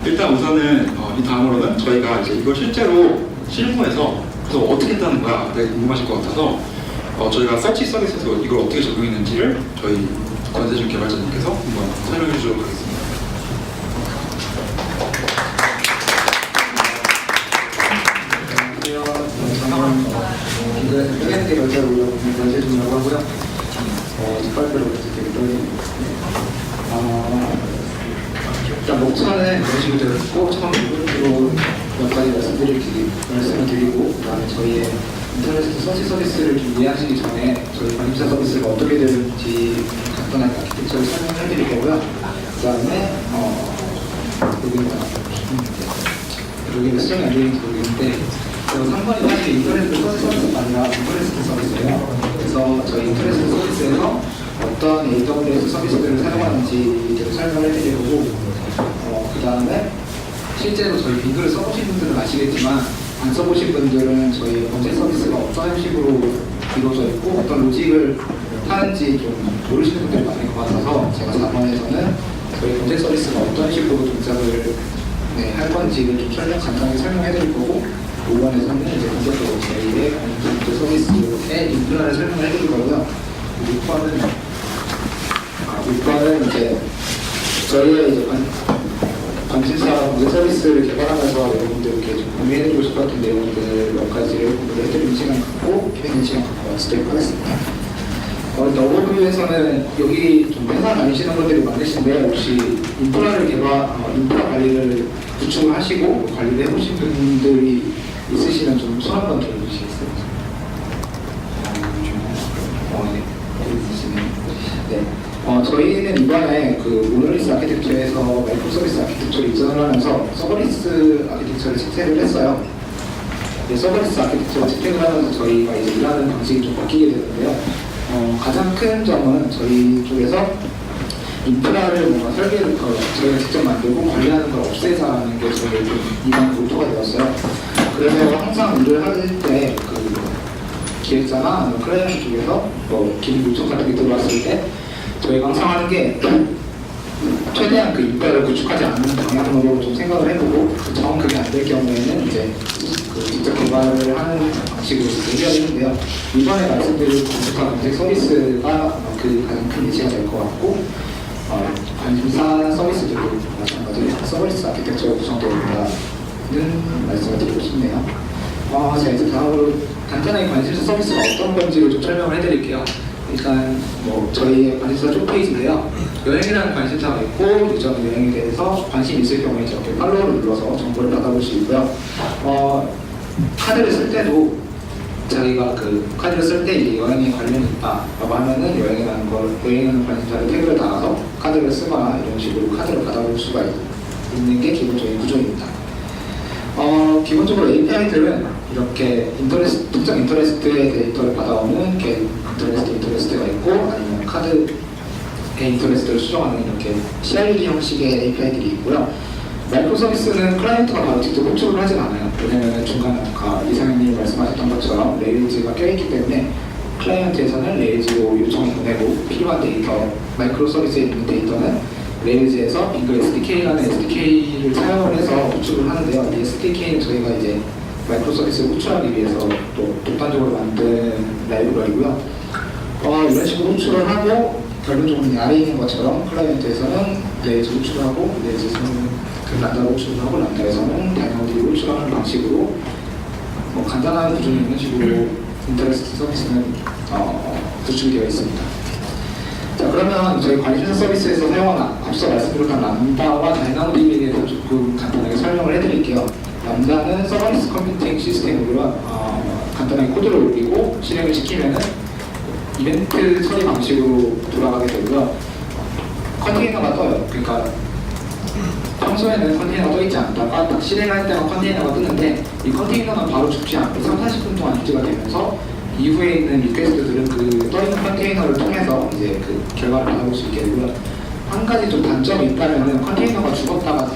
일단 우선은 이 다음으로는 저희가 이제 이걸 실제로 실무에서 그래서 어떻게 했다는 거야 되게 궁금하실 것 같아서 저희가 서치 서비스에서 이걸 어떻게 적용했는지를 저희 권세준 개발자님께서 한번 설명해 주도록 하겠습니다. 저는 빅데이터 개발자로 있는 권세준이라고 하고요. 뒷발표로 되게 떨리네요. 일단 목차는 이런 식으로 되었고, 처음 부분으로 몇 가지 말씀을 드리고, 그 다음에 저희의 인터넷 서치 서비스를 좀 이해하시기 전에 저희 관심사 서비스가 어떻게 되는지 간단하게 아키텍처를 설명해 드릴 거고요. 그 다음에 여기는 수정이 안 되는지 모르겠는데 3번이 사실 인터넷 서치 서비스가 아니라 인터넷 서비스예요. 그래서 저희 인터넷 서비스에서 어떤 AWS 서비스들을 사용하는지 설명을 해드릴 거고, 그 다음에 실제로 저희 빙글을 써보신 분들은 아시겠지만 안 써보신 분들은 저희 번째 서비스가 어떤 형식으로 이루어져 있고 어떤 로직을 하는지 좀 모르시는 분들이 많을 것 같아서 제가 4번에서는 저희 번째 서비스가 어떤 식으로 동작을 할 건지를 좀 간단하게 설명해 드릴 거고, 5번에서는 이제 본격적으로 저희의 번째 서비스의 인프라를 설명을 해 드릴 거고요. 6번은 이제 저희의 이제 관심사 문제 서비스를 개발하면서 여러분들께 좀 공유해드리고 싶었던 내용들 몇 가지를 공유를 해드리는 시간 갖고 기획의 시간 갖고 진행을 하겠습니다. 오버뷰에서는 여기 좀 회사 다니시는 분들이 많으신데 혹시 인프라 관리를 구축을 하시고 관리를 해보신 분들이 있으시면 좀 손 한번 들어주시겠어요? 네. 저희는 이번에 그 모노리스 아키텍처에서 마이크로 서비스 아키텍처를 이전을 하면서 서버리스 아키텍처를 채택을 했어요. 서버리스 아키텍처를 채택을 하면서 저희가 이제 일하는 방식이 좀 바뀌게 되는데요. 가장 큰 점은 저희 쪽에서 인프라를 뭔가 설계를 저희가 직접 만들고 관리하는 걸 없애자는 게 저희 이번 모토가 되었어요. 그래서 항상 일을 할 때 그 기획자나 클라이언트 쪽에서 기능 요청 같은 게 들어왔을 때 저희가 항상 하는 게 최대한 그 인프라를 구축하지 않는 방향으로 좀 생각을 해보고 정확하게 안 될 경우에는 이제 그 직접 개발을 하는 방식으로 준비하는데요. 이번에 말씀드릴 관심사 검색 서비스가 그 가장 큰 예시가 될 것 같고, 관심사 서비스들도 마찬가지로 서비스 아키텍처가 구성되어 있다는 말씀을 드리고 싶네요. 자, 이제 다음으로 간단하게 관심사 서비스가 어떤 건지를 좀 설명을 해드릴게요. 일단 저희의 관심사 홈페이지인데요. 여행이라는 관심사가 있고 유저 여행에 대해서 관심 있을 경우에 이렇게 팔로우를 눌러서 정보를 받아볼 수 있고요. 카드를 쓸 때도 자기가 그 카드를 쓸 때 이제 여행에 관련이 있다라고 하면은 여행이라는 관심사를 태그를 달아서 카드를 쓰거나 이런 식으로 카드를 받아볼 수가 있는 게 기본적인 구조입니다. 기본적으로 API들은 이렇게 특정 인터레스트의 데이터를 받아오는 인터레스트가 있고, 아니면 카드의 인터레스트를 수정하는 이렇게 CRUD 형식의 API들이 있고요. 마이크로 서비스는 클라이언트가 바로 직접 호출을 하진 않아요. 왜냐하면 중간에 아까 이상현님이 말씀하셨던 것처럼 레일즈가 껴있기 때문에 클라이언트에서는 레일즈로 요청을 보내고 필요한 데이터, 마이크로 서비스에 있는 데이터는 레일즈에서 빙글 SDK라는 SDK를 사용을 해서 호출을 하는데요. 이 SDK는 저희가 이제 마이크로 서비스를 호출하기 위해서 또 독단적으로 만든 라이브러리고요. 이런 식으로 호출을 하고 결론적으로 아래에 있는 것처럼 클라이언트에서는 레일즈 호출을 하고 레일즈에서는 그 람다로 호출을 하고 람다에서는 다이너들이 호출하는 방식으로 간단한 구조는 이런 식으로 인터넷 서비스는 구축이 되어 있습니다. 자, 그러면 저희 관심사 서비스에서 사용하는 앞서 말씀드렸던 람다와 다이나모DB에 대해서 조금 간단하게 설명을 해드릴게요. 람다는 서버리스 컴퓨팅 시스템이고요. 간단하게 코드를 올리고 실행을 시키면은 이벤트 처리 방식으로 돌아가게 되고요. 컨테이너가 떠요. 그러니까 평소에는 컨테이너가 떠있지 않다가 딱 실행할 때만 컨테이너가 뜨는데 이 컨테이너는 바로 죽지 않고 30-40분 동안 유지가 되면서 이후에 있는 리퀘스트들은 그 떠있는 컨테이너를 통해서 이제 그 결과를 받아볼 수 있게 되고요. 한 가지 좀 단점이 있다면 컨테이너가 죽었다가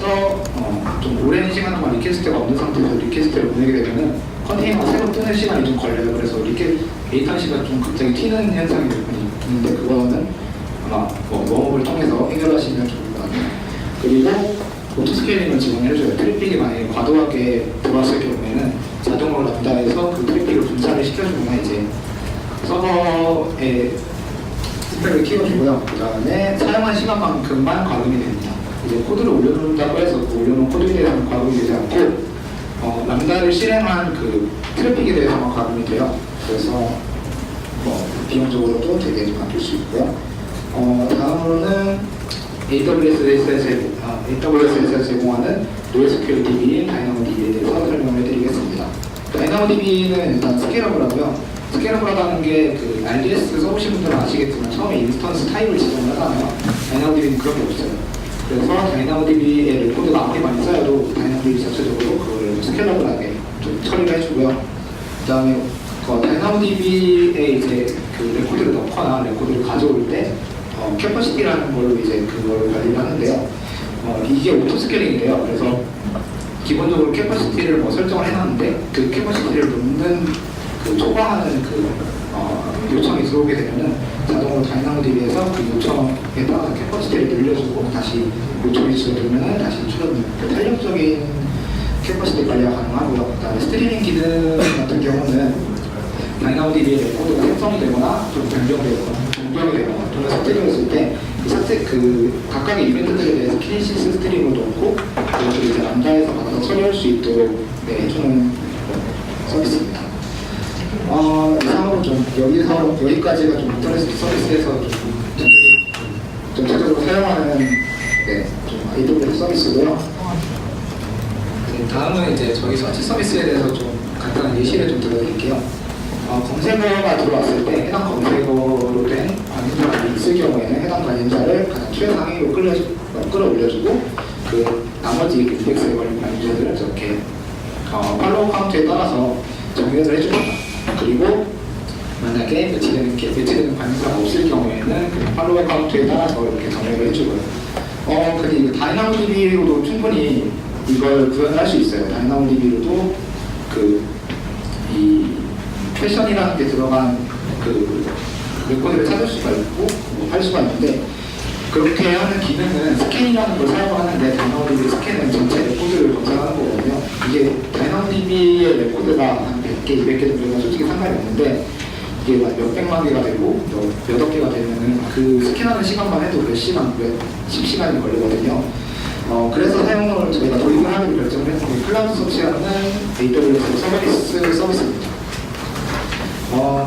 좀 오랜 시간 동안 리퀘스트가 없는 상태에서 리퀘스트를 보내게 되면 컨테이너가 새로 뜨는 시간이 좀 걸려요. 그래서 레이턴시가 좀 갑자기 튀는 현상이 있는데 그거는 아마 웜업을 통해서 해결하시면 좋을 것 같아요. 그리고 오토 스케일링을 지원해줘요. 트래픽이 만약에 과도하게 들어왔을 경우에는 자동으로 람다에서 그 트래픽을 분산을 시켜주면 이제 서버에 스펙을 키워주고요. 그 다음에 사용한 시간만큼만 과금이 됩니다. 이제 코드를 올려놓는다고 해서 그 올려놓은 코드에 대해서는 과금이 되지 않고 람다를 실행한 그 트래픽에 대해서만 과금이 돼요. 그래서 비용적으로도 되게 좀 아낄 수 있고요. 다음으로는 AWS에서 제공하는 NoSQL DB인 DynamoDB에 대해서 설명을 해드리겠습니다. DynamoDB는 일단 스케일러블하고요. 스케일러블하다는 게 그 RDS 써보신 분들은 아시겠지만 처음에 인스턴스 타입을 지정을 하잖아요. DynamoDB는 그런 게 없어요. 그래서 DynamoDB의 레코드가 아무리 많이 쌓여도 DynamoDB 자체적으로 그거를 스케일러블하게 좀 처리를 해주고요. 그 다음에 DynamoDB에 이제 그 레코드를 넣거나 레코드를 가져올 때 캐퍼시티라는 걸로 이제 그걸 관리를 하는데요. 이게 오토 스케일링이래요. 그래서 기본적으로 캐퍼시티를 설정을 해놨는데 그 캐퍼시티를 놓는 그 초과하는 그 요청이 들어오게 되면은 자동으로 다이나모DB에서 그 요청에 따라서 캐퍼시티를 늘려주고 다시 요청이 줄어들면은 다시 줄어드는 그 탄력적인 캐퍼시티 관리가 가능하고요. 그다음에 스트리밍 기능 같은 경우는 다이나모DB의 레코드가 생성이 되거나 좀 변경이 되거나 또는 삭제를 했을 때 그 각각의 이벤트들에 대해서 키네시스 스트링을 넣고 그것을 이제 람다에서 받아서 처리할 수 있도록 해주는 서비스입니다. 이상으로 좀 여기까지가 좀 인터넷 서비스에서 좀 자체적으로 사용하는 좀 AWS 서비스고요. 다음은 이제 저희 서치 서비스에 대해서 좀 간단한 예시를 좀 들어드릴게요. 검색어가 들어왔을 때 해당 검색어로 된 관심사가 있을 경우에는 해당 관심사를 가장 최상위로 끌어올려주고 그 나머지 인덱스에 걸린 관심사들을 저렇게 팔로우 카운트에 따라서 정렬을 해줍니다. 그리고 만약에 매치되는 관심사가 없을 경우에는 그 팔로우 카운트에 따라서 이렇게 정렬을 해주고요. 근데 이거 DynamoDB로도 충분히 이걸 구현을 할 수 있어요. DynamoDB로도 이 패션이라는 게 들어간 그 레코드를 찾을 수가 있고 할 수가 있는데 그렇게 하는 기능은 스캔이라는 걸 사용하는데 DynamoDB 스캔은 전체 레코드를 검사하는 거거든요. 이게 DynamoDB의 레코드가 한 100개, 200개 정도가 솔직히 상관이 없는데 이게 몇백만 개가 되고 몇억 개가 되면은 그 스캔하는 시간만 해도 몇 시간, 몇십 시간이 걸리거든요. 그래서 사용을 저희가 도입을 하기로 결정을 했는데 클라우드 서치하는 AWS 서버리스 서비스입니다.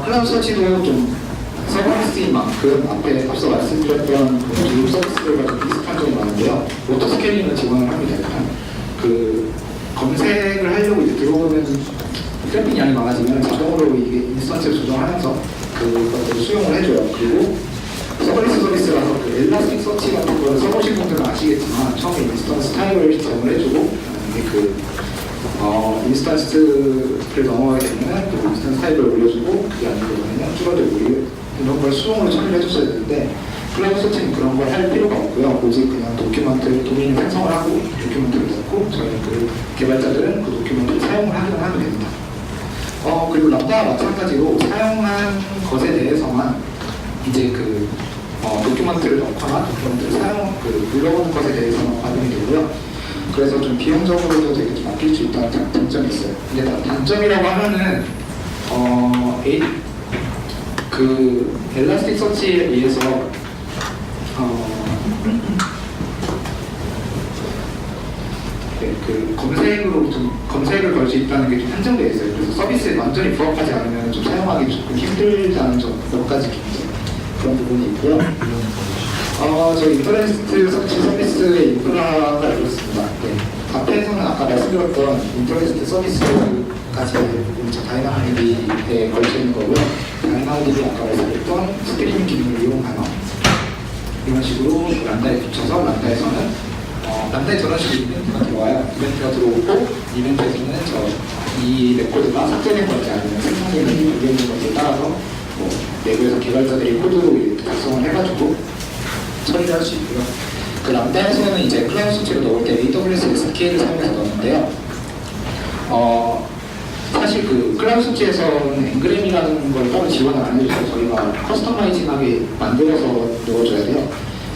클라우드 서치도 좀 서버리스인 만큼 앞서 말씀드렸던 기록 서비스들과 좀 비슷한 점이 많은데요. 오토 스케일링을 지원을 합니다. 그 검색을 하려고 이제 들어오면 트래픽 양이 많아지면 자동으로 이게 인스턴스를 조정하면서 그것들을 수용을 해줘요. 그리고 서버리스 서비스라서 그 엘라스틱 서치 같은 거를 써보신 분들은 아시겠지만 처음에 인스턴스 타입을 지정을 해주고 이게 인스턴스를 넘어가게 되면 그 인스턴스 타입을 올려주고 그게 아니면 줄어들고 이런 걸 수동으로 처리를 해줬어야 되는데 클라우드 서치는 그런 걸 할 필요가 없고요. 오직 그냥 도큐먼트를 생성을 하고 도큐먼트를 넣고 저희 그 개발자들은 그 도큐먼트를 사용을 하면 됩니다. 그리고 람다와 마찬가지로 사용한 것에 대해서만 이제 도큐먼트를 넣거나 도큐먼트를 눌러보는 것에 대해서만 반영이 되고요. 그래서 좀 비용적으로도 되게 좀 아낄 수 있다는 장점이 있어요. 이제 단점이라고 하면은 엘라스틱 서치에 의해서 검색을 걸 수 있다는 게 좀 한정되어 있어요. 그래서 서비스에 완전히 부합하지 않으면 좀 사용하기 조금 힘들다는 몇 가지 그런 부분이 있고요. 저희 인터넷 서치 서비스의 인프라가 이렇습니다. 앞에서는 아까 말씀드렸던 인터넷 서비스까지 다이나모DB에 걸쳐 있는 거고요. 다이나모DB 아까 말씀드렸던 스트리밍 기능을 이용하여 이런 식으로 람다에 붙여서 람다에서는 람다에 저런 식으로 이벤트가 들어와요. 이벤트가 들어오고 이벤트에서는 이 레코드가 삭제된 건지 아니면 생성되는 변경된 건지에 따라서 내부에서 개발자들이 코드로 작성을 해가지고 처리를 할 수 있고요. 그 람다에서는 이제 클라우드 서치를 넣을 때 AWS SDK를 사용해서 넣는데요. 사실 그 클라우드 서치에서는 앵그램이라는 걸 따로 지원을 안 해줘서 저희가 커스터마이징하게 만들어서 넣어줘야 돼요.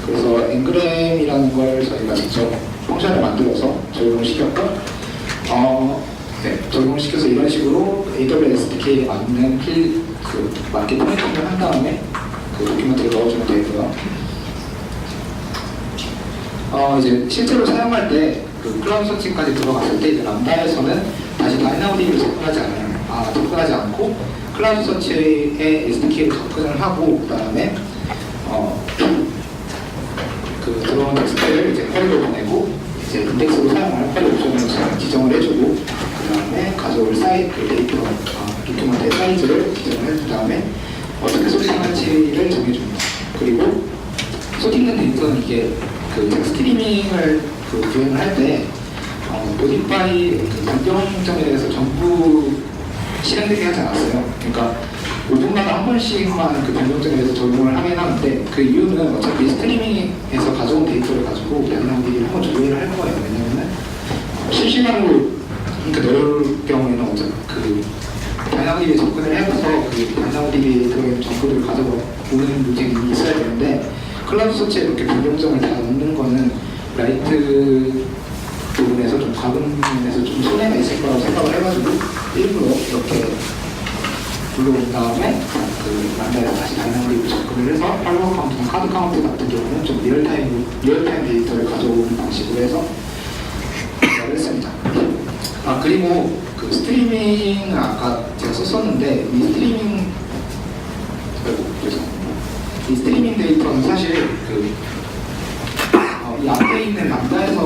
그래서 앵그램이라는 걸 저희가 직접 펑션을 만들어서 적용을 시켰고 적용을 시켜서 이런 식으로 AWS SDK에 맞는 마켓 포인팅을 한 다음에 그 도큐멘트를 넣어주면 되고요. 이제 실제로 사용할 때 그 클라우드 서치까지 들어갔을 때 이제 람다에서는 다시 다이나모DB를 접근하지 않고 클라우드 서치의 SDK를 접근을 하고 그 다음에 그 들어온 텍스트를 이제 쿼리로 보내고 이제 인덱스로 사용할 쿼리 옵션을 지정을 해주고 그 다음에 가져올 데이터 도큐멘트의 사이즈를 지정을 해준 다음에 어떻게 소팅할지를 정해줍니다. 그리고 소팅된 데이터는 이게 그 스트리밍을 구현을 할 때 모디파이 변경점에 대해서 전부 실행되게 하지 않았어요. 그러니까 5분마다 한 번씩만 그 변경점에 대해서 적용을 하긴 하는데 그 이유는 어차피 스트리밍에서 가져온 데이터를 가지고 다이나모DB를 한번 조회를 할 거예요. 왜냐면은 실시간으로 이렇게 넣을 경우에는 어차피 그 다이나모DB에 접근을 해서 그 다이나모DB에 들어있는 정보들을 가져오는 로직이 있어야 되는데 클라우드 서치에 이렇게 변경점을 다 넣는 거는 라이트 부분에서 좀 과금 부분에서 좀 손해가 있을 거라고 생각을 해가지고 일부러 이렇게 불러온 다음에 그 람다에서 다시 다이나모DB로 접근을 해서 팔로워 카운트나 카드 카운트 같은 경우는 좀 리얼타임 데이터를 가져오는 방식으로 해서 진행을 했습니다. 그리고 그 스트리밍을 아까 제가 썼었는데 이 스트리밍 데이터는 사실 이 앞에 있는 람다에서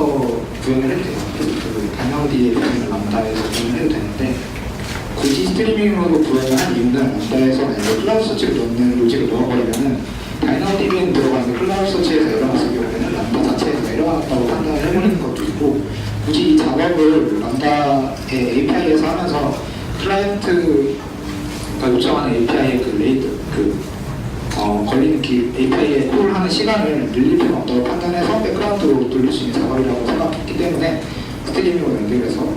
구현을 해도 돼요. 그 다이나모DB에 구현을 람다에서 구현을 해도 되는데 굳이 스트리밍으로 구현을 한 이유는 람다에서 아니면 클라우드 서치를 넣는 로직을 넣어버리면은 다이나모DB에는 들어가는데 클라우드 서치에서 에러 났을 경우에는 람다 자체에서 에러 났다고 판단을 해버리는 것도 있고 굳이 이 작업을 람다의 API에서 하면서 클라이언트가 요청하는 API의 걸리는 API에 콜하는 시간을 늘릴 필요가 없다고 판단해서 백그라운드로 돌릴 수 있는 작업이라고 생각했기 때문에 스트리밍으로 연결해서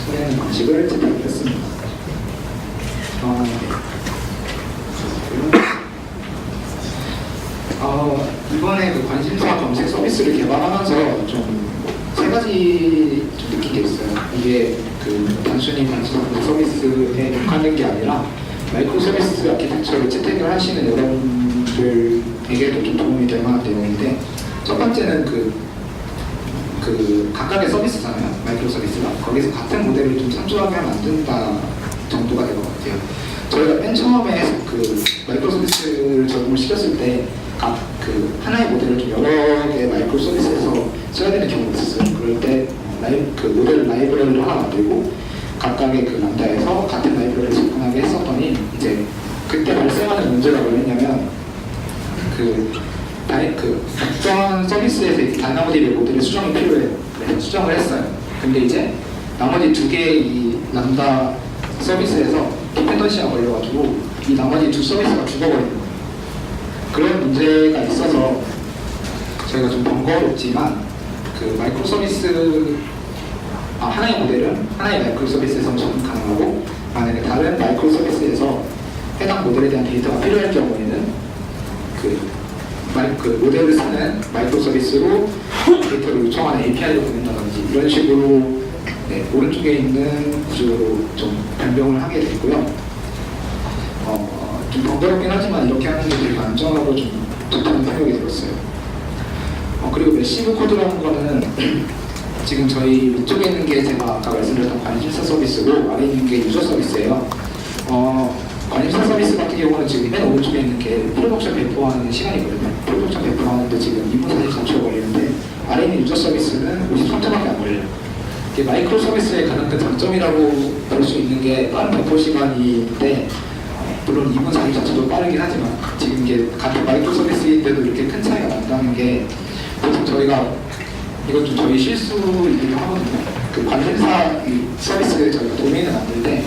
손해는 방식을 제작을 했습니다. 이번에 그 관심사 검색 서비스를 개발하면서 좀 세 가지 좀 느낀 게 있어요. 이게 그 단순히 관심사 검색 서비스에 육한된 게 아니라 마이크로 서비스 아키텍처를 채택을 하시는 여러분들에게도 좀 도움이 될 만한 내용인데 첫 번째는 그 각각의 서비스잖아요. 마이크로 서비스가 거기서 같은 모델을 좀 참조하게 만든다 정도가 될 것 같아요. 저희가 맨 처음에 그 마이크로 서비스를 적용을 시켰을 때 각 그 하나의 모델을 좀 여러 개의 마이크로 서비스에서 써야 되는 경우가 있었어요. 그럴 때 그 모델 라이브러리를 하나 만들고 각각의 그 람다에서 같은 라이브러리를 접근하게 했었더니 이제 그때 발생하는 문제가 뭐였냐면 어떤 서비스에서 다이나모DB 모델의 수정이 필요해요. 그래서 수정을 했어요. 근데 이제 나머지 두 개의 이 람다 서비스에서 디펜던시가 걸려가지고 이 나머지 두 서비스가 죽어버리는 거예요. 그런 문제가 있어서 저희가 좀 번거롭지만 그 마이크로 서비스 하나의 모델은 하나의 마이크로 서비스에서 접근 가능하고 만약에 다른 마이크로 서비스에서 해당 모델에 대한 데이터가 필요할 경우에는 그 모델을 쓰는 마이크로 서비스로 데이터를 요청하는 API를 보낸다든지 이런 식으로 오른쪽에 있는 구조로 좀 변경을 하게 됐고요. 좀 번거롭긴 하지만 이렇게 하는 게 되게 안전하고 좀 좋다는 생각이 들었어요. 그리고 메시브 코드라는 거는 지금 저희 위쪽에 있는 게 제가 아까 말씀드렸던 관심사 서비스고 아래에 있는 게 유저 서비스예요. 관심사 서비스 같은 경우는 지금 맨 오른쪽에 있는 게 프로덕션 배포하는 시간이거든요. 프로덕션 배포하는데 지금 2분 44초가 걸리는데 아래에 있는 유저 서비스는 53초밖에 안 걸려요. 이게 마이크로 서비스의 가장 큰 장점이라고 볼 수 있는 게 빠른 배포 시간인데 물론 2분 44초도 빠르긴 하지만 지금 이게 같은 마이크로 서비스인데도 이렇게 큰 차이가 난다는 게 보통 저희가 이건 좀 저희 실수이기도 하거든요. 그 관심사 서비스를 저희가 도메인을 만들 때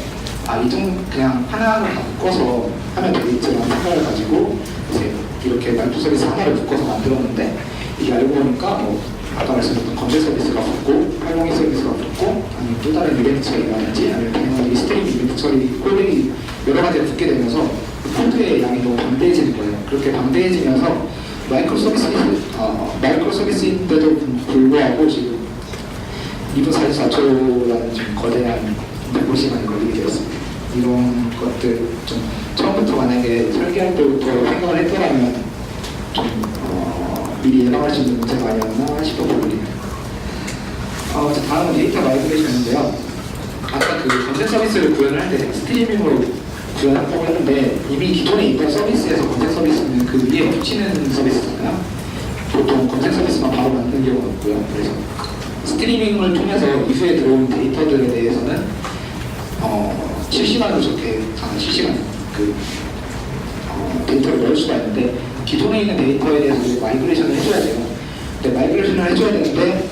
이좀 그냥 하나를 다 묶어서 하면 되겠지라는 생각을 가지고 이제 이렇게 마이크로 서비스 하나를 묶어서 만들었는데 이게 알고 보니까 아까 말씀드렸던 검색 서비스가 붙고 활용이 서비스가 붙고 아니면 또 다른 이벤트 처리라든지 아니면 스트리밍 이벤트 처리 콜링이 여러 가지가 붙게 되면서 코드의 양이 너무 방대해지는 거예요. 그렇게 방대해지면서 마이크로 서비스인데도 불구하고 지금 2분 44초라는 좀 거대한 공부 시간이 걸리게 되었습니다. 이런 것들 좀 처음부터 만약에 설계할 때부터 생각을 했더라면 좀 미리 예방할 수 있는 문제가 아니었나 싶어 보이네요. 다음은 데이터 마이그레이션인데요. 아까 그 검색 서비스를 구현을 할 때 스트리밍으로 구현한다고 했는데 이미 기존에 있던 서비스에서 검색 서비스는 그 위에 붙이는 서비스잖아요. 보통 검색 서비스만 바로 만드는 경우가 없고요. 그래서 스트리밍을 통해서 이후에 들어온 데이터들에 대해서는 실시간으로 실시간 데이터를 넣을 수가 있는데 기존에 있는 데이터에 대해서 마이그레이션을 해줘야 돼요. 근데 마이그레이션을 해줘야 되는데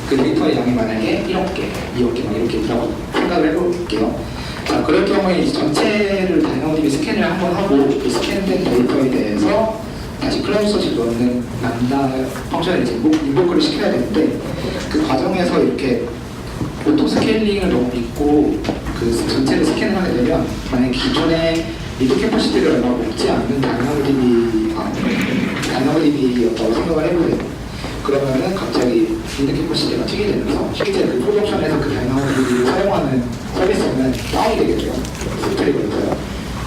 그 데이터의 양이 만약에 1억 개, 2억 개 막 이렇게 있다고 생각을 해볼게요. 자, 그럴 경우에 이제 전체를 다이나모DB 스캔을 한번 하고 그 스캔된 데이터에 대해서 다시 클라우드 서치를 넣는 람다 펑션을 이제 인보크를 시켜야 되는데 그 과정에서 이렇게 오토 스케일링을 너무 믿고 그 전체를 스캔을 하게 되면 만약에 기존에 리드 캐퍼시티를 얼마 먹지 않는 다이나모DB였다고 생각을 해보세요. 그러면은 갑자기 리드 캐퍼시티가 튀게 되면서 실제 그 프로덕션에서 그 다이나모DB를 사용하는 서비스는 다운이 되겠죠. 스토리 걸려서요.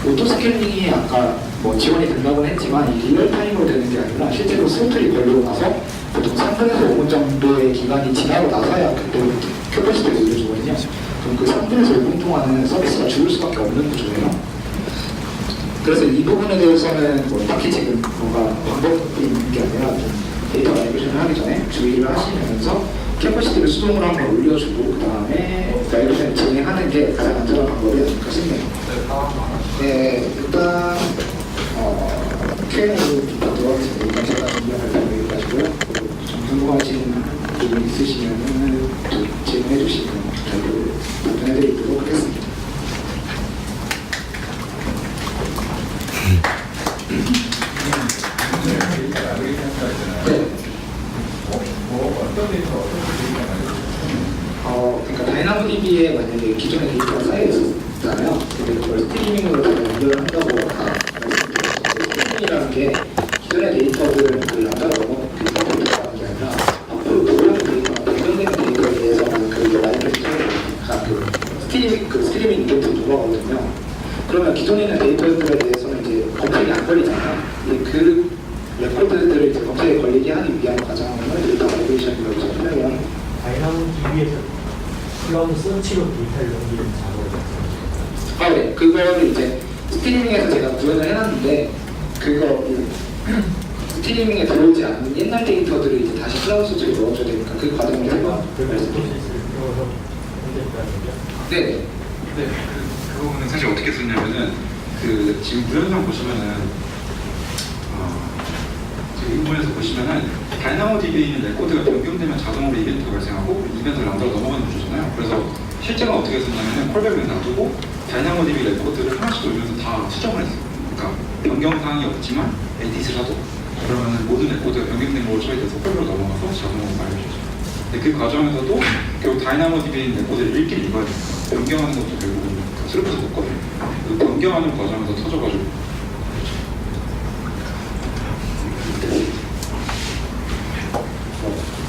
오토 스케일링이 아까 뭐 지원이 된다고는 했지만 이 리얼타임으로 되는 게 아니라 실제로 스토리 걸리고 나서 보통 3분에서 5분 정도의 기간이 지나고 나서야 그때부터 캐퍼시티를 올려주거든요. 그럼 그 3분에서 5분 동안은 서비스가 죽을 수밖에 없는 구조예요. 그래서 이 부분에 대해서는 뭐 딱히 지금 뭔가 방법이 있는 게 아니라 좀 데이터 마이그레이션을 하기 전에 주의를 하시면서 캐퍼시티를 수동으로 한번 올려주고 그 다음에 마이그레이션을 진행하는 게 가장 안전한 방법이 아닐까 싶네요. 네, 일단 Q&A로 들어가겠습니다. 일단 제가 준비할 때 여기까지고요. 좀 궁금하신 부분 있으시면 질문해 주시면 답변해 드리도록 하겠습니다. 그러니까 다이나모DB에 만약에 기존에 데이터가 쌓여 있었잖아요. 근데 그걸 스트리밍으로 연결을 한다고 말씀드렸는데 스트리밍이라는 게 기존의 데이터들을 그 람다로 넘어 그 데이터가 나가는 게 아니라 앞으로 들어오는 데이터나 변경되는 데이터에 대해서는 그 마이그레이션가 그 스트리밍 이벤트 돌아가거든요. 그러면 기존에 있는 데이터들에 대해서는 이제 검색이 안 걸리잖아요. 그 레코드들을 이제 검색에 걸리게 하기 위한 과정을 데이터 마이그레이션이라고 설명하면 다이나모DB에서 클라우드 서치로 데이터를 넘기는 작업을 네. 그거를 이제 스트리밍에서 제가 구현을 해놨는데 그거 스트리밍에 들어오지 않는 옛날 데이터들을 이제 다시 클라우드 서치로 넣어줘야 되니까 그 과정을 제가 말씀드렸습니다. 네. 네, 그 부분은 사실 어떻게 썼냐면은 그 지금 무현상 보시면은 지금 인문에서 보시면은 다이나모DB에 있는 레코드가 변경되면 자동으로 이벤트가 발생하고 이벤트를 람다로 넘어가는 구조잖아요. 그래서 실제가 어떻게 썼냐면은 콜백을 놔두고 다이나모DB 레코드를 하나씩 돌리면서 다 수정을 했어요. 그러니까 변경사항이 없지만 에디트를 하도 그러면은 모든 레코드가 변경된 걸로 처리돼서 콜백으로 넘어가서 자동으로 말해주죠. 근데 그 과정에서도 결국 다이나모DB에 있는 레코드를 읽긴 읽어야 돼요. 변경하는 것도 결국은 슬퍼서 없거든요. 그 변경하는 과정에서 터져가지고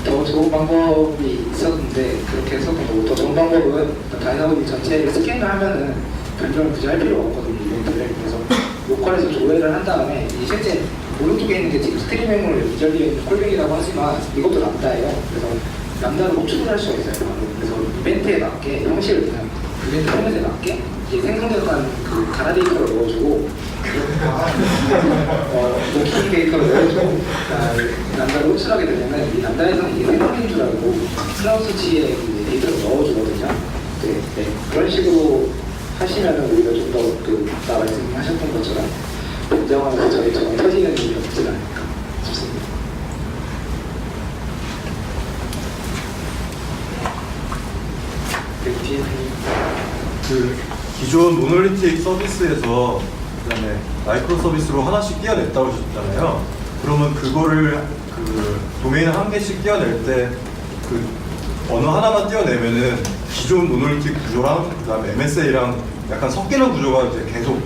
더 좋은 방법이 있었는데 그렇게 해서 더 좋은 방법은 다이나모DB 전체를 스캔을 하면은 변경을 굳이 할 필요가 없거든요. 이벤트를. 그래서 로컬에서 조회를 한 다음에 이 실제 오른쪽에 있는 게 지금 스트리밍으로 연결되어 있는 콜백이라고 하지만 이것도 람다예요. 그래서 람다로 호출을 할 수가 있어요. 그래서 이벤트에 맞게 형식을 그냥 이벤트 포맷에 맞게 이게 생성되는 그 가라 데이터를 넣어주고 노킹 데이터를 넣어주고 람다를 호출하게 되면 이 람다에서는 이게 생성된 줄 알고 클라우드 서치에 데이터를 넣어주거든요. 네. 그런 식으로 하시면은 우리가 좀 더 아까 말씀하셨던 것처럼 변경하면서 저희처럼 터지는 일이 없지 않을까 싶습니다. 그 기존 모노리틱 서비스에서 그다음에 마이크로 서비스로 하나씩 띄어냈다고 하셨잖아요. 그러면 그거를 그 도메인을 한 개씩 띄어낼 때 그 언어 하나만 띄어내면은 기존 모노리틱 구조랑 그다음에 MSA랑 약간 섞이는 구조가 이제 계속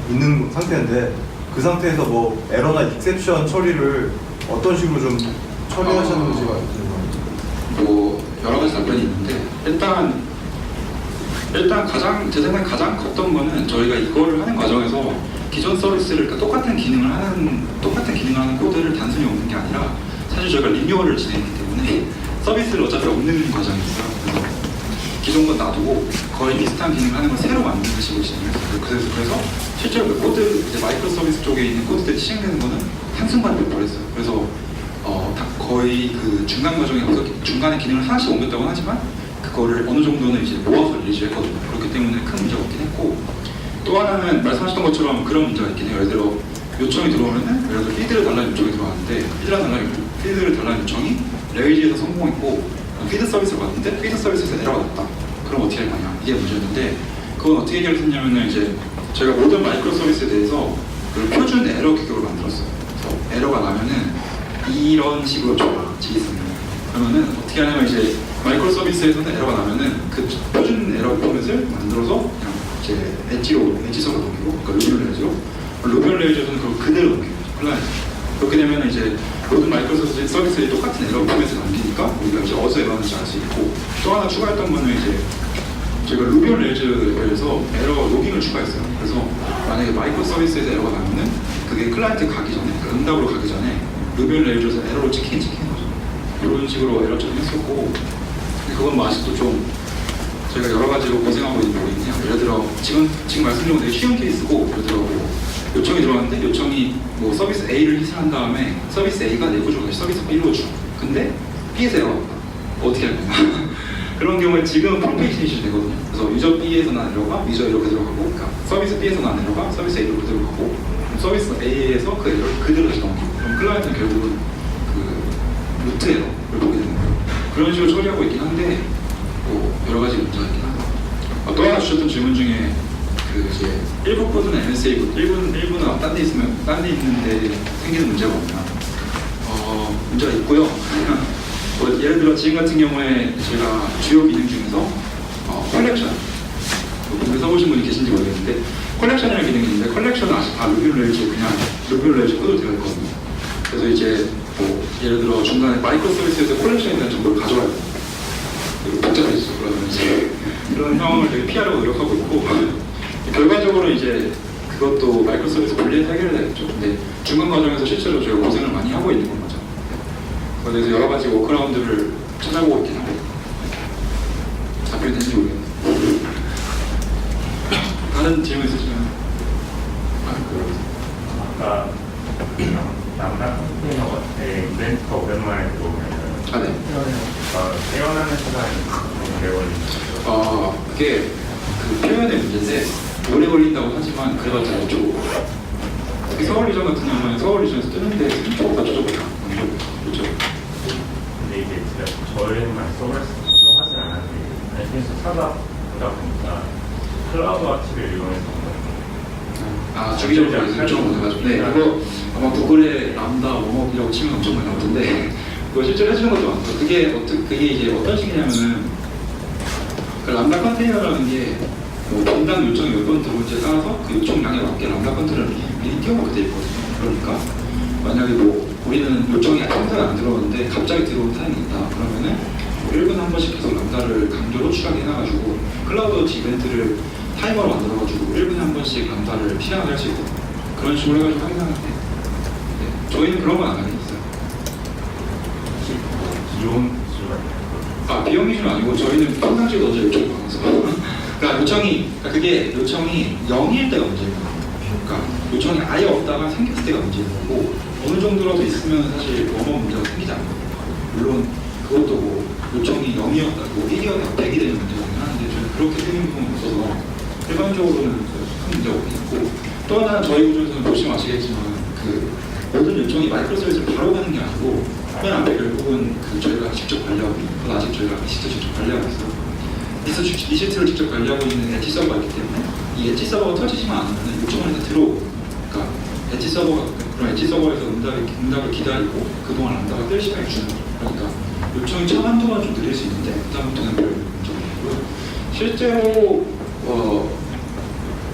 있는 상태인데 그 상태에서 뭐 에러나 익셉션 처리를 어떤 식으로 좀 처리하셨는지가 궁금합니다. 뭐 여러 가지 답변이 있는데 일단 가장 제 생각에 가장 컸던 거는 저희가 이거를 하는 과정에서 기존 서비스를 그러니까 똑같은 기능을 하는 코드를 단순히 옮는 게 아니라 사실 저희가 리뉴얼을 진행했기 때문에 서비스를 어차피 옮는 과정이 있어요. 그래서 기존 건 놔두고 거의 비슷한 기능을 하는 걸 새로 만드는 식으로 진행했어요. 그래서 실제로 그 코드 이제 마이크로 서비스 쪽에 있는 코드들이 실행되는 거는 한순간에 버렸어요. 그래서 다 거의 그 중간 과정에 중간에 기능을 하나씩 옮겼다고 하지만 그거를 어느 정도는 이제 모아서 리리즈했거든요. 그렇기 때문에 큰 문제가 없긴 했고 또 하나는 말씀하셨던 것처럼 그런 문제가 있긴 해요. 예를 들어 요청이 들어오면은 예를 들어 피드를 달라는 요청이 들어왔는데 피드를 달라는 요청이 레이지에서 성공했고 피드 서비스를 받는데 피드 서비스에서 에러가 났다. 그럼 어떻게 할 거냐 이게 문제였는데 그건 어떻게 해결했냐면은 이제 저희가 모든 마이크로 서비스에 대해서 그 표준 에러 규격을 만들었어요. 그래서 에러가 나면은 이런 식으로 줘라 JSON을. 그러면은 어떻게 하냐면 이제 마이크로 서비스에서는 에러가 나면은 그 표준 에러 포맷을 만들어서 그냥 이제 엣지석을 넘기고 그러니까 루비온 레이저에서는 그걸 그대로 넘기고 클라이언트. 그렇게 되면 이제 모든 마이크로 서비스에 똑같은 에러 포맷을 남기니까 우리가 이제 어디서 에러는지 알 수 있고 또 하나 추가했던 거는 이제 저희가 루비온 레이저에서 에러 로깅을 추가했어요. 그래서 만약에 마이크로 서비스에서 에러가 나면은 그게 클라이언트 가기 전에 그러니까 응답으로 가기 전에 루비온 레이저에서 에러로 찍히는 거죠. 이런 식으로 에러 처리했었고 그건 뭐 아직도 좀 저희가 여러 가지로 고생하고 있는 부분이 있네요. 예를 들어 지금 말씀드린 건 되게 쉬운 케이스고 예를 들어 뭐 요청이 들어왔는데 요청이 뭐 서비스 A를 희생한 다음에 서비스 A가 내부적으로 다시 서비스 B로 줘. 근데 B에서 에러가 왔다. 어떻게 할 거냐. 그런 경우에 지금 프로페이션이 되거든요. 그래서 유저 B에서 난 에러가 유저 A로 그대로 가고 그러니까 서비스 B에서 난 에러가 서비스 A로 그대로 가고 서비스 A에서 그 에러를 그대로 다시 넘기고 그럼 클라이언트는 결국은 그 루트 에러를 보게 되는 거예요. 그런 식으로 처리하고 있긴 한데 뭐 여러 가지 문제가 있긴 하죠. 또 하나 주셨던 질문 중에 그 이제 일부 코드는 MSA 코드, 일부는 딴 데 있는데 생기는 문제가 없나? 문제가 있고요. 뭐 예를 들어 지금 같은 경우에 제가 주요 기능 중에서 컬렉션 이거 써보신 분이 계신지 모르겠는데 컬렉션이라는 기능이 있는데 컬렉션은 아직 다 루비온 레이저 코드로 되어 있거든요. 그래서 이제 뭐 예를 들어 중간에 마이크로 서비스에서 컬렉션에 대한 정보를 가져와야 돼요. 복잡해지죠. 그러면 이제 그런 상황을 되게 피하려고 노력하고 있고 결과적으로 이제 그것도 마이크로 서비스 분리해서 해결해야겠죠. 근데 중간 과정에서 실제로 저희가 고생을 많이 하고 있는 건 맞아요. 그래서 여러 가지 워크라운드를 찾아보고 있긴 하고 답변이 되는지 모르겠네요. 다른 질문 있으시면 아까 남남 컨테이너 이벤트가 오랜만에 들어오면은 네. 깨어나는 시간이 너무 오래 걸리죠. 그게 그 표현의 문제인데 오래 걸린다고 하지만 그래봤자 5초. 서울 리전 같은 경우는 서울 리전에서 뜨는데 3초보다 조절보다 그렇죠. 근데 이제 제가 저희만 서버에서 적용하진 않았는데 알펜스 찾아보다 보니까 클라우드 아치를 이용해서 주기적으로 설정을 못해가지고 네, 그거 아마 구글에 람다 워머업이라고 치면 엄청 많이 나오던데 그거 실제로 해주는 것도 많고 그게 이제 어떤 식이냐면은 그 람다 컨테이너라는 게 뭐 분당 요청이 몇 번 들어온지에 따라서 그 요청량에 맞게 람다 컨테이너를 미리 띄워놓게 돼 있거든요. 그러니까 만약에 뭐 우리는 요청이 평소에 안 들어오는데 갑자기 들어온 타임이 있다 그러면은 1분에 한 번씩 계속 람다를 강제로 추가해놔가지고 클라우드 이벤트를 타이머로 만들어가지고 1분에 한 번씩 람다를 실행할 수 있거든요. 그런 식으로 해가지고 하긴 하는데 네, 저희는 그런 건 안 하긴 있어요. 비용 기준이 있어요. 비용 기준은 아니고 저희는 평상시에 어제 요청을 받아서 그게 요청이 0일 때가 문제예요. 그러니까 요청이 아예 없다가 생겼을 때가 문제인 거고 어느 정도라도 있으면 사실 워머 문제가 생기지 않거든요. 물론 그것도 뭐 요청이 0이었다, 뭐 1이었다, 100이 되는 문제긴 하는데 저는 그렇게 되는 부분이 없어서 일반적으로는 큰 문제가 없긴 있고 또 하나 저희 구조에서는 보시면 아시겠지만 그 모든 요청이 마이크로 서비스로 바로 가는 게 아니고 맨 앞에 결국은 저희가 직접 관리하고 그건 아직 저희가 직접 관리하고 있어요. 리시트를 직접 관리하고 있는 엣지 서버가 있기 때문에 이 엣지 서버가 터지지만 않으면 요청을 다 들어오고 그러니까 그런 엣지 서버에서 응답을 기다리고 그동안 람다가 뜰 시간이 주는 거죠. 그러니까 요청이 처음 한두 번 좀 느릴 수 있는데 그다음부터는 별 문제가 없고요. 실제로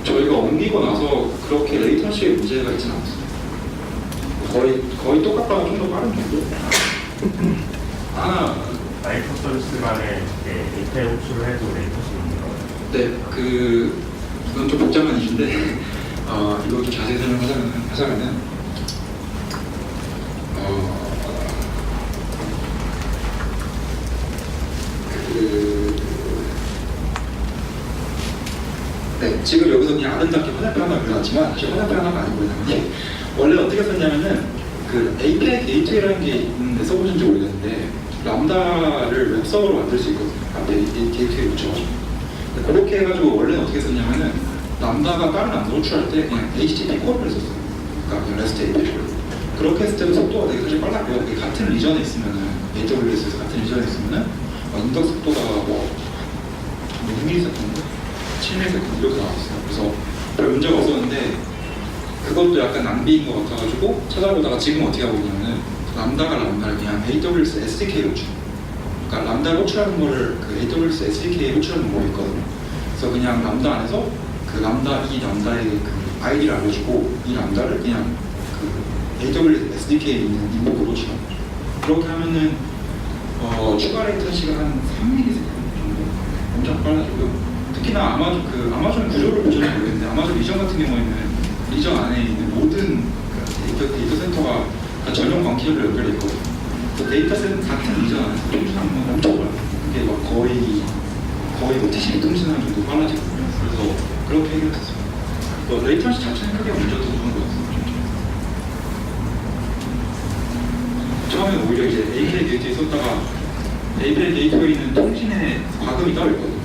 저희가 옮긴 옮기고 나서 그렇게 레이턴시에 문제가 있지는 않았어요. 거의 똑같다가 좀 더 빠른 정도? 하나, 마이크로 서비스만의 API 호출을 해도 레이턴시 문제가 네, 이건 좀 복잡한 이슈인데, 이거 좀 자세히 설명하자면은, 네, 지금 여기서 그냥 아름답게 화살표 하나 그려놨지만 사실 화살표 하나가 아니고 왜냐면 원래 어떻게 썼냐면은 그 API 게이트웨이라는 게 있는데 써보신지 모르겠는데 람다를 웹서버로 만들 수 있거든요. 게이트웨이 붙여가지고 그렇게 해가지고 원래는 어떻게 썼냐면은 람다가 다른 람다 호출할 때 그냥 HTTP 콜을 썼어요. 그러니까 그냥 REST API를 그렇게 했을 때도 속도가 되게 사실 빨랐고요. 같은 리전에 있으면은 AWS에서 같은 리전에 있으면은 인덕 속도가 뭐 6ms 7ms 이렇게 나왔어요. 그래서 별 문제가 없었는데 그것도 약간 낭비인 것 같아가지고 찾아보다가 지금 어떻게 하고 있냐면은 람다를 그냥 AWS SDK로 주. 그러니까 람다를 호출하는 거를 그 AWS SDK에 호출하는 거 있거든요. 그래서 그냥 람다 안에서 이 람다의 그 아이디를 알려주고 이 람다를 그냥 그 AWS SDK에 있는 인목으로 호출하는 거죠. 그렇게 하면은 추가 레이턴시가 한 3ms 정도 엄청 빨라지고요. 특히나 아마존 구조를 보시는 모르겠는데 아마존 리전 같은 경우에는 리전 안에 있는 모든 데이터 센터가 전용 광케이블로 연결되어 있거든요. 데이터 센터 같은 리전 안에서 통신하는 건 엄청 빨라요. 그게 막 거의 뭐 TCP 통신하는 정도 빨라지거든요. 그래서 그렇게 해결됐어요. 레이턴시 자체는 크게 문제도 없는 것 같습니다. 처음에 오히려 이제 API 게이트웨이 썼다가 API 게이트웨이는 통신에 과금이 따로 있거든요.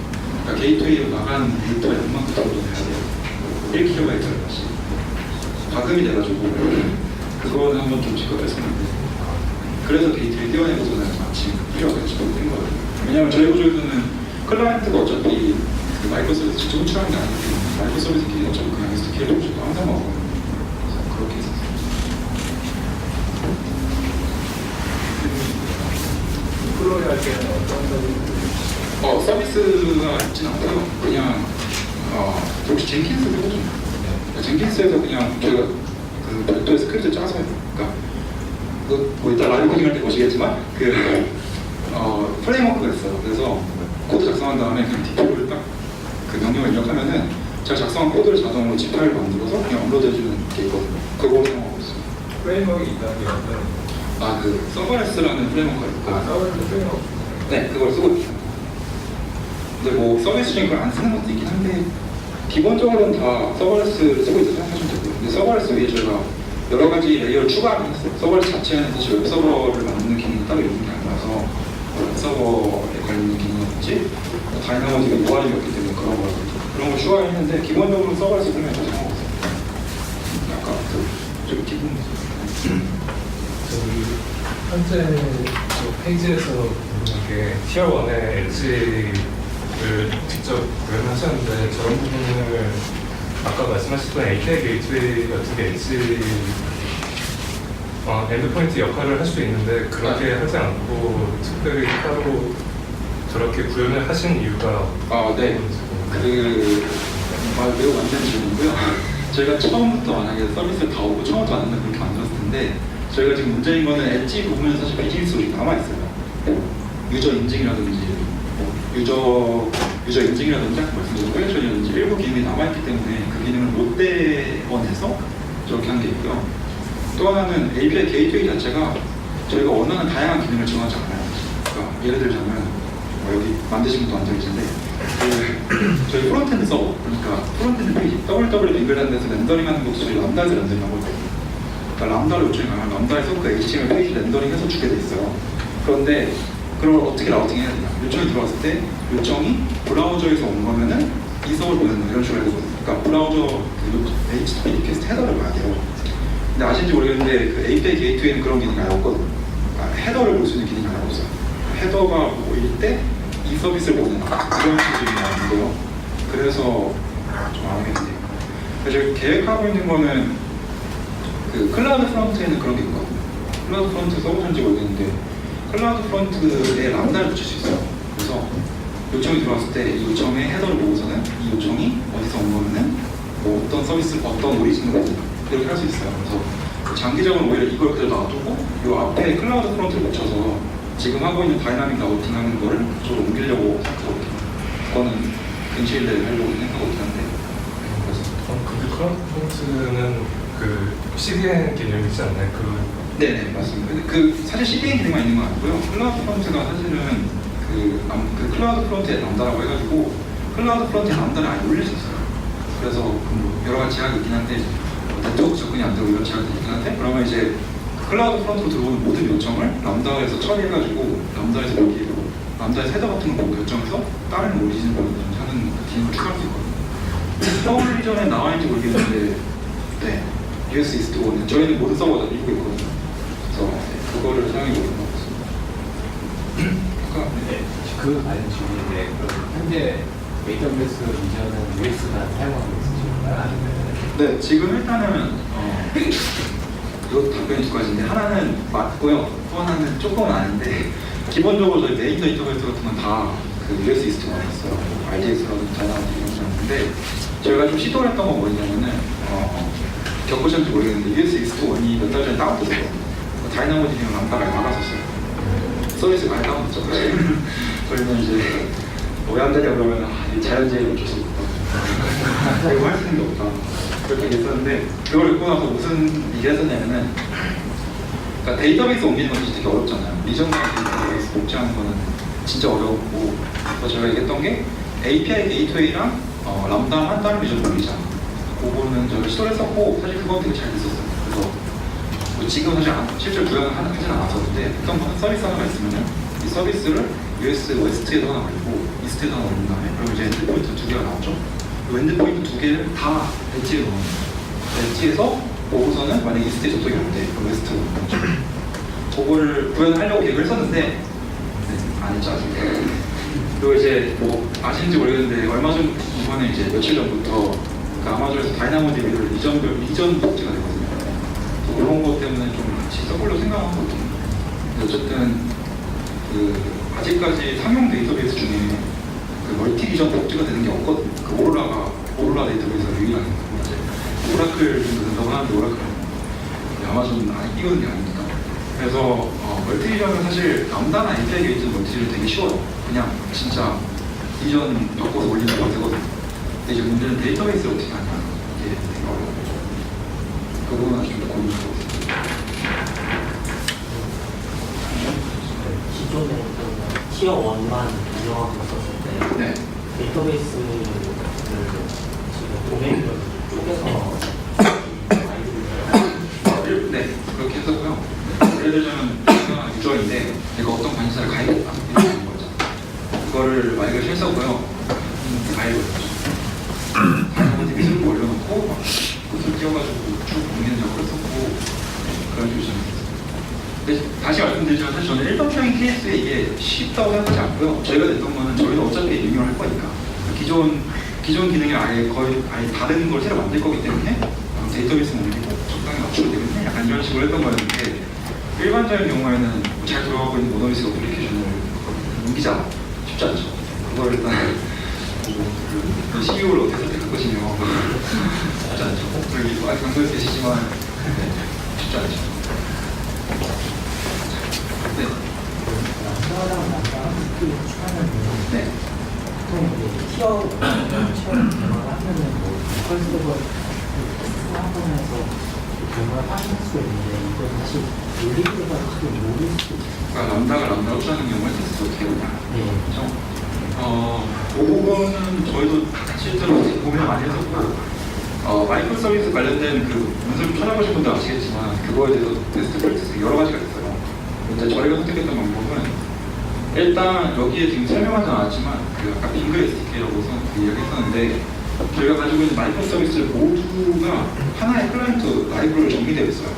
그러니까 게이트웨이로 나가는 데이터의 양만큼 정도 돼야 돼요. 1kb를 다시 과금이 돼가지고 그거는 한번 좀 직업했었는데 그래서 게이트웨이 띄워내고서는 마침 필요하게 직업된 거예요. 왜냐하면 저희 구조에서는 클라이언트가 어차피 그 마이크로 서비스 직접 호출하는 게 아니기 때문에 마이크로 서비스끼리 어차피 그냥 SDK를 호출도 항상 먹거든요. 그래서 그렇게 했었어요. 플로리 할 때는 어떤 서비스? 서비스가 있진 않고요. 그냥 혹시 젠킨스 보거든요. 젠킨스에서 그냥 저희가 그 별도의 스크립트 짜서 해요. 그러니까 뭐 이따 라이브 코딩할 때 보시겠지만 프레임워크가 있어요. 그래서 코드 작성한 다음에 그냥 디폴을 딱 그 명령을 입력하면은 제가 작성한 코드를 자동으로 G 파일을 만들어서 그냥 업로드해주는 게 있거든요. 그거 사용하고 있어요. 프레임워크가 있다는 게 어떤? 그 서버레스라는 프레임워크가 있고 서버레스 프레임워크. 네, 그걸 쓰고 있어요. 근데 뭐 서비스 중에 그걸 안 쓰는 것도 있긴 한데 기본적으로는 다 서버레스를 쓰고 있어서 생각하시면 되고요. 근데 서버레스 위에 저희가 여러 가지 레이어를 추가하긴 했어요. 서버레스 자체는 사실 웹서버를 만드는 기능이 따로 있는 게 아니라서 웹서버에 관련된 기능이라든지 다이나모지가 UR이었기 때문에 그런 걸 추가했는데 기본적으로 서버레스 쓰면 다 잘하고 있어요. 약간 좀 기분 저기 현재 그 페이지에서 보는 게 티어 1의 엣지를 직접 구현하셨는데 저런 부분을 아까 말씀하셨던 API 게이트웨이 같은 게 엣지 엔드포인트 역할을 할 수 있는데 그렇게 하지 않고 특별히 따로 저렇게 구현을 하신 이유가 네. 매우 완전 질문이고요. 저희가 처음부터 만약에 서비스를 다 오고 처음부터 만들면 그렇게 만들었을 텐데 저희가 지금 문제인 거는 엣지 부분은 사실 비즈니스 로직이 남아있어요. 유저 인증이라든지 유저 인증이라든지 아까 말씀드린 컬렉션이라든지 일부 기능이 남아있기 때문에 그 기능을 못 대원해서 저렇게 한 게 있고요. 또 하나는 API 게이트웨이 자체가 저희가 원하는 다양한 기능을 지원하지 않아요. 그러니까 예를 들자면 여기 만드신 분도 앉아 계신데 저희 프론트엔드 서버, 그러니까 프론트엔드 페이지 WW 연결하는 데서 렌더링하는 것도 저희 람다에서 렌더링하고 있거든요. 그러니까 람다를 요청하면 람다에서 그 HTML 페이지 렌더링해서 주게 돼 있어요. 그런데 그걸 어떻게 라우팅해야 되냐? 요청이 들어왔을 때 요청이 브라우저에서 온 거면은 이 서버를 보내는 이런 식으로 해야 되거든요. 그러니까 브라우저 HTTP 리퀘스트 헤더를 봐야 돼요. 근데 아시는지 모르겠는데 그 API 게이트웨이는 그런 기능이 아예 없거든요. 그러니까 헤더를 볼 수 있는 기능이 아예 없어요. 헤더가 모일 때 이 서비스를 보내는 그런 기술이 나왔는데요. 그래서 좀 안 하겠는데 그래서 계획하고 있는 거는 그 클라우드 프론트에는 그런 게 있거든요. 클라우드 프론트 써보셨는지 모르겠는데 클라우드 프론트에 람다를 붙일 수 있어요. 그래서 요청이 들어왔을 때 이 요청의 헤더를 보고서는 이 요청이 어디서 온 거면은 뭐 어떤 서비스, 어떤 오리진을 이렇게 할 수 있어요. 그래서 장기적으로 오히려 이걸 그대로 놔두고 이 앞에 클라우드 프론트를 붙여서 지금 하고 있는 다이나믹 라우팅 하는 거를 좀 옮기려고 생각하거든요. 그거는 근시일내에 하려고 생각하고 있긴 한데. 근데 클라우드 프론트는 그 CDN 개념이지 않나요? 네네, 맞습니다. 그 사실 CDN 기능만 있는 건 아니고요. 클라우드 프론트가 사실은 그 클라우드 프론트에 람다라고 해가지고 클라우드 프론트에 람다를 아예 올리셨어요. 그래서 그 여러 가지 제약이 있긴 한데 네트워크 접근이 안 되고 이런 제약이 있긴 한데 그러면 이제 클라우드 프론트로 들어오는 모든 요청을 람다에서 처리해가지고 람다에서 여기로 람다에서 헤더 같은 거 결정해서 다른 오리진을 하는 그 기능을 추가할 수 있거든요. 서울 이전에 나와 있는지 모르겠는데 네, US 이스트원은 저희는 모든 서버가 다 미국에 있거든요. 그래서 그거를 사용해 보는 것 같습니다. 네, 그 질문인데 그럼 현재 AWS 이전은 US만 사용하고 있으신가요? 아니면 네, 지금 일단은 이것도 답변이 두 가지인데 하나는 맞고요. 또 하나는 조금은 아닌데 기본적으로 저희 메인 데이터베이스 같은 건 다 그 US 이스트만 했어요. RDS라든지 다이나믹 이런 거 했는데 저희가 좀 시도를 했던 건 뭐냐면은 겪으셨는지 모르겠는데 US 이스트 원이 몇 달 전에 다운됐어요. 다이나모디랑 람다가 막았었어요. 서비스가 많이 다운됐죠. 저희는 이제 왜 안 되냐 그러면 이 자연재해를 어쩔 수 없다. 이거 할 수 있는 게 없다. 그렇게 얘기했었는데 그걸 읽고 나서 무슨 얘기를 했었냐면은 그러니까 데이터베이스 옮기는 건 진짜 되게 어렵잖아요. 미정당 데이터베이스 복제하는 거는 진짜 어렵고 그래서 제가 얘기했던 게 API 게이트웨이랑 람다만 다른 미정을 옮기자. 그거는 저희가 시도를 했었고 사실 그건 되게 잘 됐었어요. 그래서 뭐 지금 사실 실제로 구현을 하진 않았었는데 어떤 서비스 하나가 있으면은 이 서비스를 US 웨스트에도 하나 올리고 이스트에도 하나 올린 다음에 그럼 이제 엔드포인트 두 개가 나오죠. 이 엔드포인트 두 개를 다 엣지에 넣어요. 엣지에서 보고서는 만약에 이스트에 접속이 안 돼. 그럼 웨스트로 넣죠. 그거를 구현하려고 계획을 했었는데 네, 안 했죠 아직. 그리고 이제 뭐 아시는지 모르겠는데 얼마 전 이번에 이제 며칠 전부터 그 아마존에서 다이나모DB를 이전 복제가 되거든요. 그런 것 때문에 좀 같이 써보려고 생각하거든요. 어쨌든 그 아직까지 상용 데이터베이스 중에 그 멀티 비전 복제가 되는 게 없거든요. 그 오로라 데이터베이스가 유일하게 이제 오라클 좀 된다고 하는데 오라클은 아마존 안에 끼우는 게 아니니까. 그래서 멀티 비전은 사실 람다나 API 게이트 멀티 비전 되게 쉬워요. 그냥 진짜 이전 바꿔서 올리면 되거든요. 근데 이제 문제는 데이터베이스를 어떻게 하냐 이게 되게 어려워요. 그 부분은 아직 고민하고 있습니다. 기존에 티어 1만 운영하고 있었을 때 네. 데이터베이스를 지금 도메인을 쪼개서 네, 그렇게 했었고요. 예를 들자면 내가 유저인데 내가 어떤 관심사를 가입했다 이런 거죠. 그거를 만약에 실수하고요. 가입을 했죠. 다이나모디 미술을 올려놓고 막 꽃을 띄워가지고 쭉 옮기는 작업을 했었고 그런 식으로 시작했어요. 근데 다시 말씀드리지만 사실 저는 일반적인 케이스에 이게 쉽다고 생각하지 않고요. 저희가 냈던 거는 저희도 어차피 리뉴얼 할 거니까 기존 기능이 아예 다른 걸 새로 만들 거기 때문에 데이터베이스 옮기고 적당히 맞추면 되겠네 약간 이런 식으로 했던 거였는데 일반적인 경우에는 잘 들어가고 있는 모노리스 어플리케이션을 옮기자 쉽지 않죠. 그걸 일단 그 CEO를 어떻게 선택할 것이며 쉽지 않죠. 여기 아직 강조해서 계시지만 쉽지 않죠. 네. 네. 티어 개발을 하면은 뭐 로컬 서버 테스트 하면서 개발을 하실 수 있는데 이건 사실 올리브가 크게 모를 수도 있어요. 그러니까 람다가 추하는 경우에 테스트 어떻게 해보냐. 네. 그렇죠? 그 부분은 저희도 실제로 고민을 많이 했었고 마이크로 서비스 관련된 그 문서 좀 찾아보신 분들 아시겠지만 그거에 대해서 테스트 프랙티스 여러 가지가 있어요. 근데 저희가 선택했던 방법은 일단 여기에 지금 설명하지 않았지만 그 아까 빙그 SDK라고 이야기했었는데 저희가 가지고 있는 마이크로 서비스 모두가 하나의 클라이언트 라이브러리로 정리되어 있어요.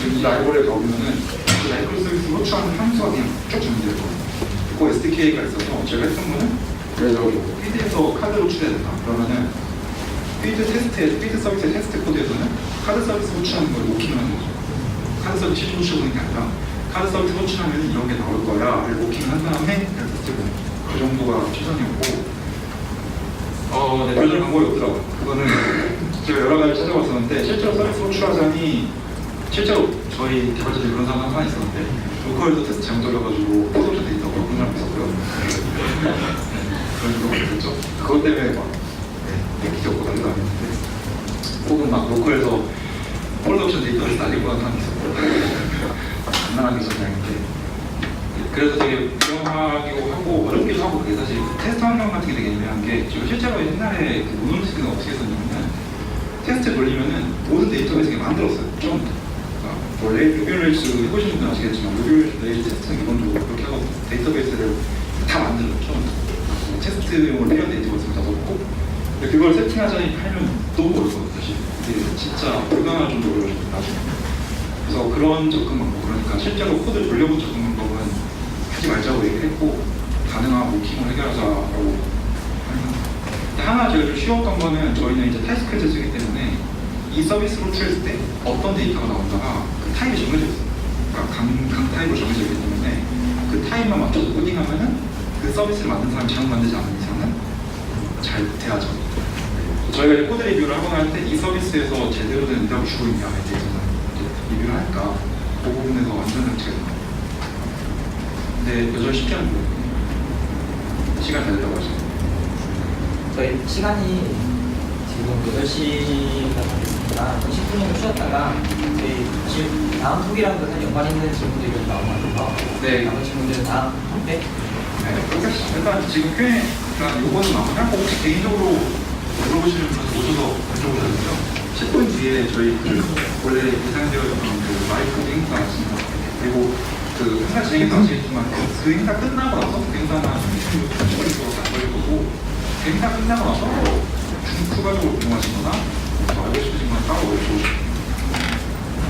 이 라이브러리에 넣으면은 그 마이크로 서비스로 호출하는 함수가 그냥 쭉 정리되어 있거든요. 그 SDK가 있어서 제가 했던 거는 여기 피드에서 카드로 호출해야 된다. 그러면은 피드 서비스의 테스트 코드에서는 카드 서비스 호출하는 걸 로킹을 하는 거죠. 카드 서비스 실제 호출하는 게 아니라 카드 서비스 호출하면 이런 게 나올 거야. 로킹을 한 다음에 테스트를 그 정도가 최선이었고 네, 별다른 방법이 없더라고요. 그거는 제가 여러 가지 찾아봤었는데 실제로 서비스 호출하자니 실제로 저희 개발자들이 그런 상황 하나 있었는데 로컬에서 테스트 잘못 돌려가지고 포도션 데이터가 그런 사람 있었고요. 그런 경우가 있었죠. 그것 때문에 막 기적고 난리가 났는데 혹은 막 로컬에서 폴더옵션 데이터를 날리고 하는 사람이 있었고 장난하기 전략인데 그래서 되게 위험하기도 하고 어렵기도 하고 그게 사실 테스트 환경 같은 게 되게 애매한 게 지금 실제로 옛날에 그 모노리스크는 어떻게 했었냐면 테스트 돌리면은 모든 데이터베이스가 만들었어요. 처음부터. 원래 루비레이스 해보신 분들은 아시겠지만 루비레이스 테스트는 기본적으로 그렇게 하고 데이터베이스를 다 만들었죠. 테스트용으로 필요한 데이터베이스를 다 넣고 그걸 세팅하자니 하면 너무 어려워요. 사실 이게 진짜 불가능할 정도로 어려워요. 나중에. 그래서 그런 접근 방법, 그러니까 실제로 코드 돌려본 접근 방법은 하지 말자고 얘기를 했고 가능한 모킹을 해결하자라고 하는. 하나 제가 좀 쉬웠던 거는 저희는 이제 타입스크립트 쓰기 때문에 이 서비스로 출했을 때 어떤 데이터가 나온다가 그 타입이 정해져 있어요. 그러니까 강 타입으로 정해져 있기 때문에 그 타입만 맞춰서 코딩하면은 그 서비스를 만든 사람이 잘못 만들지 않은 이상은 잘 돼야죠. 저희가 이제 코드 리뷰를 하거나 할 때 이 서비스에서 제대로 된 응답을 주고 있냐에 대해서는 리뷰를 하니까 그 부분에서 완전 정체가 됩니다. 근데 여전히 쉽지 않은 거예요. 시간 잘 되려고 하죠. 저희 시간이 지금 8시가 됐습니다. 10분 정도 쉬었다가 저희 지금 다음 후기랑도 다 연관 있는 질문들이 좀 나온 것 같아서 네. 남은 질문들은 다음 때 네, 그렇게 일단 지금 Q&A가 요거는 마무리하고 혹시 개인적으로 물어보시는 분들 오셔서 여쭤보셨는데요. 10분 뒤에 저희 원래 예상되어 있던 그 마이크 행사 있습니다. 그리고 그 행사 진행해서 아시겠지만 그 행사 끝나고 나서 그 행사는 한 30분 정도 안 걸릴 거고 그 행사 끝나고 나서 추가적으로 궁금하신 거나 알고 싶으신 건 따로 여쭤보시면